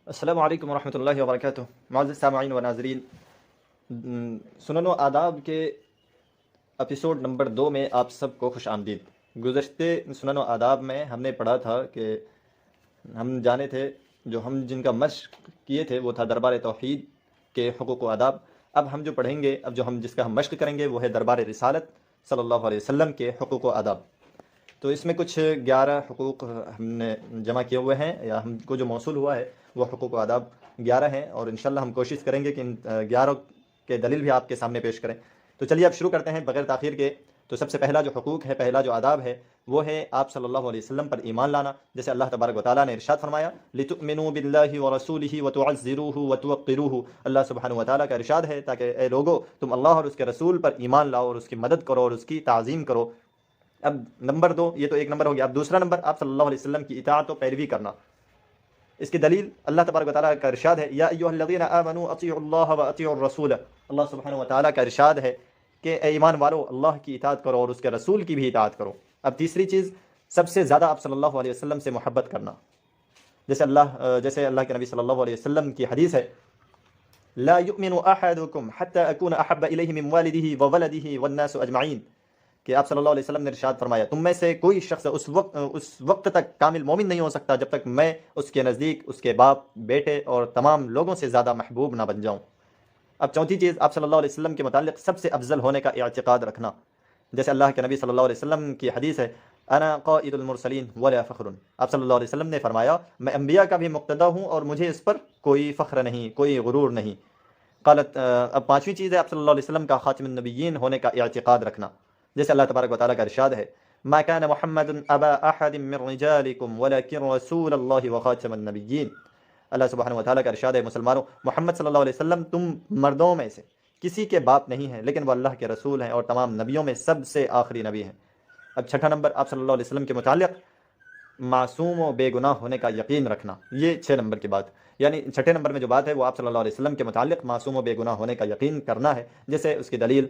السلام علیکم ورحمۃ اللہ وبرکاتہ۔ معزز سامعین و ناظرین، سنن و آداب کے ایپیسوڈ نمبر 2 میں آپ سب کو خوش آمدید۔ گزشتے سنن و آداب میں ہم نے پڑھا تھا کہ ہم جانے تھے جو ہم جن کا مشق کیے تھے وہ تھا دربار توحید کے حقوق و آداب۔ اب ہم جو پڑھیں گے، اب جو ہم جس کا ہم مشق کریں گے وہ ہے دربار رسالت صلی اللہ علیہ وسلم کے حقوق و آداب۔ تو اس میں کچھ 11 حقوق ہم نے جمع کیے ہوئے ہیں، یا ہم کو جو موصول ہوا ہے وہ حقوق و آداب 11 ہیں، اور انشاءاللہ ہم کوشش کریں گے کہ ان 11 کے دلیل بھی آپ کے سامنے پیش کریں۔ تو چلیے اب شروع کرتے ہیں بغیر تاخیر کے۔ تو سب سے پہلا جو حقوق ہے، پہلا جو آداب ہے، وہ ہے آپ صلی اللہ علیہ وسلم پر ایمان لانا۔ جیسے اللہ تبارک و تعالیٰ نے ارشاد فرمایا لِتُؤْمِنُوا بِاللَّهِ وَرَسُولِهِ وَتُعَزِّرُوهُ وَتُوَقِّرُوهُ۔ اللہ سبحانہ و تعالیٰ کا ارشاد ہے تاکہ اے لوگو تم اللہ اور اس کے رسول پر ایمان لاؤ اور اس کی مدد کرو اور اس کی تعظیم کرو۔ اب نمبر 2، یہ تو ایک نمبر ہو گیا۔ اب دوسرا نمبر، آپ صلی اللہ علیہ وسلم کی اطاعت و پیروی کرنا۔ اس کی دلیل اللہ تبارک و تعالیٰ کا ارشاد ہے یا ایھا الذین آمنوا اطیعوا اللہ واطیعوا الرسول۔ اللہ سبحانہ و تعالیٰ کا ارشاد ہے کہ اے ایمان والو اللہ کی اطاعت کرو اور اس کے رسول کی بھی اطاعت کرو۔ اب تیسری چیز، سب سے زیادہ آپ صلی اللہ علیہ وسلم سے محبت کرنا۔ جیسے اللہ کے نبی صلی اللہ علیہ وسلم کی حدیث ہے لا یؤمن احدکم حتی اکون احب الیہ من والدہ وولدہ والناس اجمعین، کہ آپ صلی اللہ علیہ وسلم نے ارشاد فرمایا تم میں سے کوئی شخص اس وقت تک کامل مومن نہیں ہو سکتا جب تک میں اس کے نزدیک اس کے باپ، بیٹے اور تمام لوگوں سے زیادہ محبوب نہ بن جاؤں۔ اب چوتھی چیز، آپ صلی اللہ علیہ وسلم کے متعلق سب سے افضل ہونے کا اعتقاد رکھنا۔ جیسے اللہ کے نبی صلی اللہ علیہ وسلم کی حدیث ہے انا قائد المرسلین ولا فخر۔ آپ صلی اللہ علیہ وسلم نے فرمایا میں انبیاء کا بھی مقتدا ہوں اور مجھے اس پر کوئی فخر نہیں، کوئی غرور نہیں۔ قالت اب پانچویں چیز ہے آپ صلی اللہ علیہ وسلم کا خاتم النبیین ہونے کا اعتقاد رکھنا۔ جیسے اللہ تبارک و تعالیٰ کا ارشاد ہے ما كان محمد ابا احد من رجالکم ولکن رسول اللہ وخاتم النبیین۔ اللہ سبحانہ و تعالیٰ کا ارشاد ہے مسلمانوں محمد صلی اللہ علیہ وسلم تم مردوں میں سے کسی کے باپ نہیں ہیں، لیکن وہ اللہ کے رسول ہیں اور تمام نبیوں میں سب سے آخری نبی ہیں۔ اب چھٹا نمبر، آپ صلی اللہ علیہ وسلم کے متعلق معصوم و بے گناہ ہونے کا یقین رکھنا۔ یہ 6 نمبر کی بات، یعنی چھٹے نمبر میں جو بات ہے وہ آپ صلی اللہ علیہ وسلم کے متعلق معصوم و بے گناہ ہونے کا یقین کرنا ہے۔ جیسے اس کی دلیل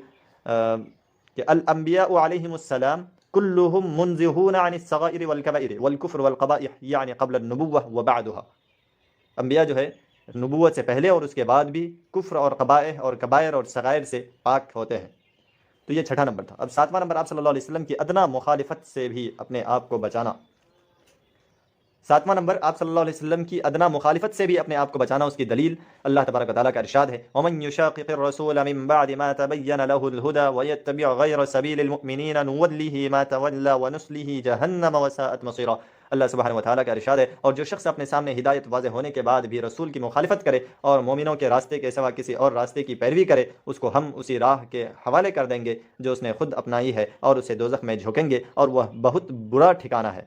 کہ الانبیاء علیہم السلام کلہم منزہون عن الصغائر والکبائر والکفر والقبائح، یعنی قبل النبوہ وبعدها۔ انبیاء جو ہے نبوت سے پہلے اور اس کے بعد بھی کفر اور قبائح اور کبائر اور صغائر سے پاک ہوتے ہیں۔ تو یہ چھٹا نمبر تھا۔ اب 7واں نمبر، آپ صلی اللہ علیہ وسلم کی ادنا مخالفت سے بھی اپنے آپ کو بچانا۔ 7واں نمبر، آپ صلی اللہ علیہ وسلم کی ادنا مخالفت سے بھی اپنے آپ کو بچانا۔ اس کی دلیل اللہ تبارک و تعالیٰ کا ارشاد ہے ومن یشاقق الرسول من بعد ما تبین له الهدى ويتبع غیر سبیل المؤمنین نوله ما تولى ونصله جہنم وساءت مصیرا۔ اللہ سبحانہ و تعالیٰ کا ارشاد ہے اور جو شخص اپنے سامنے ہدایت واضح ہونے کے بعد بھی رسول کی مخالفت کرے اور مومنوں کے راستے کے سوا کسی اور راستے کی پیروی کرے، اس کو ہم اسی راہ کے حوالے کر دیں گے جو اس نے خود اپنائی ہے، اور اسے دوزخ میں جھونکیں گے اور وہ بہت برا ٹھکانہ ہے۔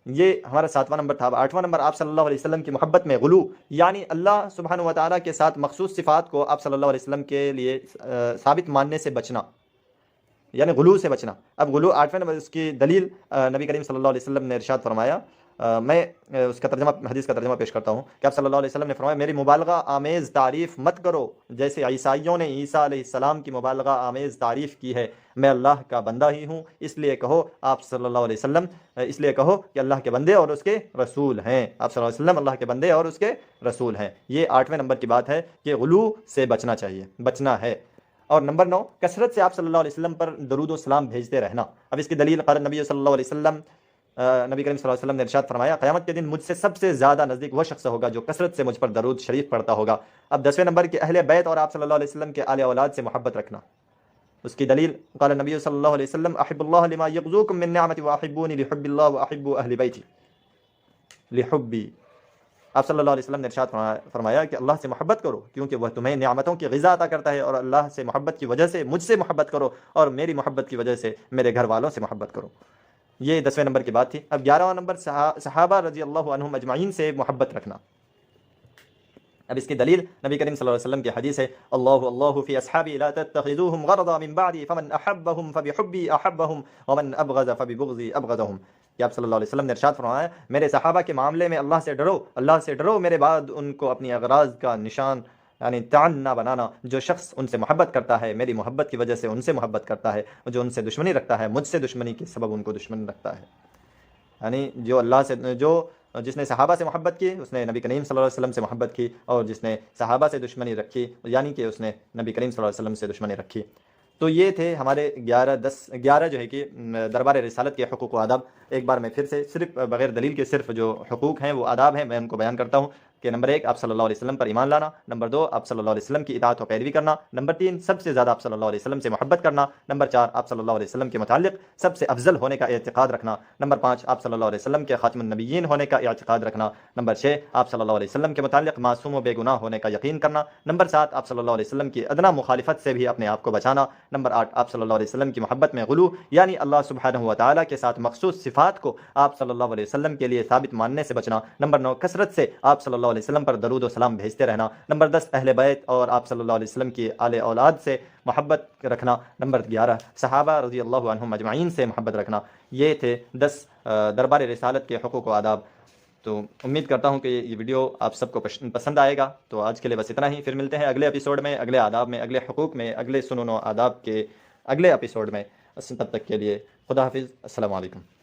یہ ہمارا 7واں نمبر تھا۔ 8واں نمبر، آپ صلی اللہ علیہ وسلم کی محبت میں غلو، یعنی اللہ سبحانہ و تعالیٰ کے ساتھ مخصوص صفات کو آپ صلی اللہ علیہ وسلم کے لیے ثابت ماننے سے بچنا، یعنی غلو سے بچنا۔ اب غلو 8ویں نمبر، اس کی دلیل نبی کریم صلی اللہ علیہ وسلم نے ارشاد فرمایا، میں اس کا ترجمہ، حدیث کا ترجمہ پیش کرتا ہوں کہ آپ صلی اللہ علیہ وسلم نے فرمایا میری مبالغہ آمیز تعریف مت کرو جیسے عیسائیوں نے عیسیٰ علیہ السلام کی مبالغہ آمیز تعریف کی ہے۔ میں اللہ کا بندہ ہی ہوں، اس لیے کہو آپ صلی اللہ علیہ وسلم، اس لیے کہو کہ اللہ کے بندے اور اس کے رسول ہیں۔ آپ صلی اللہ علیہ وسلم اللہ کے بندے اور اس کے رسول ہیں۔ یہ 8ویں نمبر کی بات ہے کہ غلو سے بچنا چاہیے، بچنا ہے۔ اور نمبر 9، کثرت سے آپ صلی اللہ علیہ وسلم پر درود و سلام بھیجتے رہنا۔ اب اس کی دلیل قال نبی صلی اللہ علیہ وسلم، نبی کریم صلی اللہ علیہ وسلم نے ارشاد فرمایا قیامت کے دن مجھ سے سب سے زیادہ نزدیک وہ شخص ہوگا جو کثرت سے مجھ پر درود شریف پڑھتا ہوگا۔ اب 10ویں نمبر کے اہل بیت اور آپ صلی اللہ علیہ وسلم کے آل اولاد سے محبت رکھنا۔ اس کی دلیل قال نبی صلی اللہ علیہ وسلم احب اللہ لما یغزوکم من نعمت واحبونی لحب اللہ واحب اہل بیتی لحبی۔ آپ صلی اللہ علیہ وسلم نے ارشاد فرمایا کہ اللہ سے محبت کرو کیونکہ وہ تمہیں نعمتوں کی غذا عطا کرتا ہے، اور اللہ سے محبت کی وجہ سے مجھ سے محبت کرو، اور میری محبت کی وجہ سے میرے گھر والوں سے محبت کرو۔ یہ 10ویں نمبر کی بات تھی۔ اب 11واں نمبر، صحابہ رضی اللہ عنہم اجمعین سے محبت رکھنا۔ اب اس کی دلیل نبی کریم صلی اللہ علیہ وسلم کی حدیث ہے اللہ اللہ فی اصحابی لا تتخذوهم غرضا من بعدی فمن احبهم فبحبی احبهم ومن ابغض فببغضی ابغضهم۔ کہ آپ صلی اللہ علیہ وسلم نے ارشاد فرمایا میرے صحابہ کے معاملے میں اللہ سے ڈرو، اللہ سے ڈرو، میرے بعد ان کو اپنی اغراض کا نشان یعنی تعن نہ بنانا۔ جو شخص ان سے محبت کرتا ہے میری محبت کی وجہ سے ان سے محبت کرتا ہے، اور جو ان سے دشمنی رکھتا ہے مجھ سے دشمنی کے سبب ان کو دشمن رکھتا ہے۔ یعنی جو اللہ سے، جو جس نے صحابہ سے محبت کی اس نے نبی کریم صلی اللہ علیہ وسلم سے محبت کی، اور جس نے صحابہ سے دشمنی رکھی یعنی کہ اس نے نبی کریم صلی اللہ علیہ وسلم سے دشمنی رکھی۔ تو یہ تھے ہمارے 11 جو ہے کہ دربار رسالت کے حقوق و آداب۔ ایک بار میں پھر سے صرف بغیر دلیل کے صرف جو حقوق ہیں وہ آداب ہیں میں ان کو بیان کرتا ہوں کہ نمبر 1 آپ صلی اللہ علیہ وسلم پر ایمان لانا، نمبر 2 آپ صلی اللہ علیہ وسلم کی اطاعت و پیروی کرنا، نمبر 3 سب سے زیادہ آپ صلی اللہ علیہ وسلم سے محبت کرنا، نمبر 4 آپ صلی اللہ علیہ وسلم کے متعلق سب سے افضل ہونے کا اعتقاد رکھنا، نمبر 5 آپ صلی اللہ علیہ وسلم کے خاتم النبیین ہونے کا اعتقاد رکھنا، نمبر 6 آپ صلی اللہ علیہ وسلم کے متعلق معصوم و بے گناہ ہونے کا یقین کرنا، نمبر 7 آپ صلی اللہ علیہ وسلم کی ادنا مخالفت سے بھی اپنے آپ کو بچانا، نمبر 8 آپ صلی اللہ علیہ وسلم کی محبت میں غلو یعنی اللہ سبحانہ و تعالیٰ کے ساتھ مخصوص صفات کو آپ صلی اللہ علیہ وسلم کے لیے ثابت ماننے سے بچنا، نمبر 9 کثرت سے آپ صلی اللہ علیہ وسلم پر درود و سلام بھیجتے رہنا، نمبر 10 اہل بیت اور آپ صلی اللہ علیہ وسلم کی آل اولاد سے محبت رکھنا، نمبر 11 صحابہ رضی اللہ عنہم اجمعین سے محبت رکھنا۔ یہ تھے 10 دربار رسالت کے حقوق و آداب۔ تو امید کرتا ہوں کہ یہ ویڈیو آپ سب کو پسند آئے گا۔ تو آج کے لیے بس اتنا ہی، پھر ملتے ہیں اگلے ایپیسوڈ میں، اگلے آداب میں، اگلے حقوق میں، اگلے سنن و آداب کے اگلے ایپیسوڈ میں۔ تب تک کے لیے خدا حافظ، السلام علیکم۔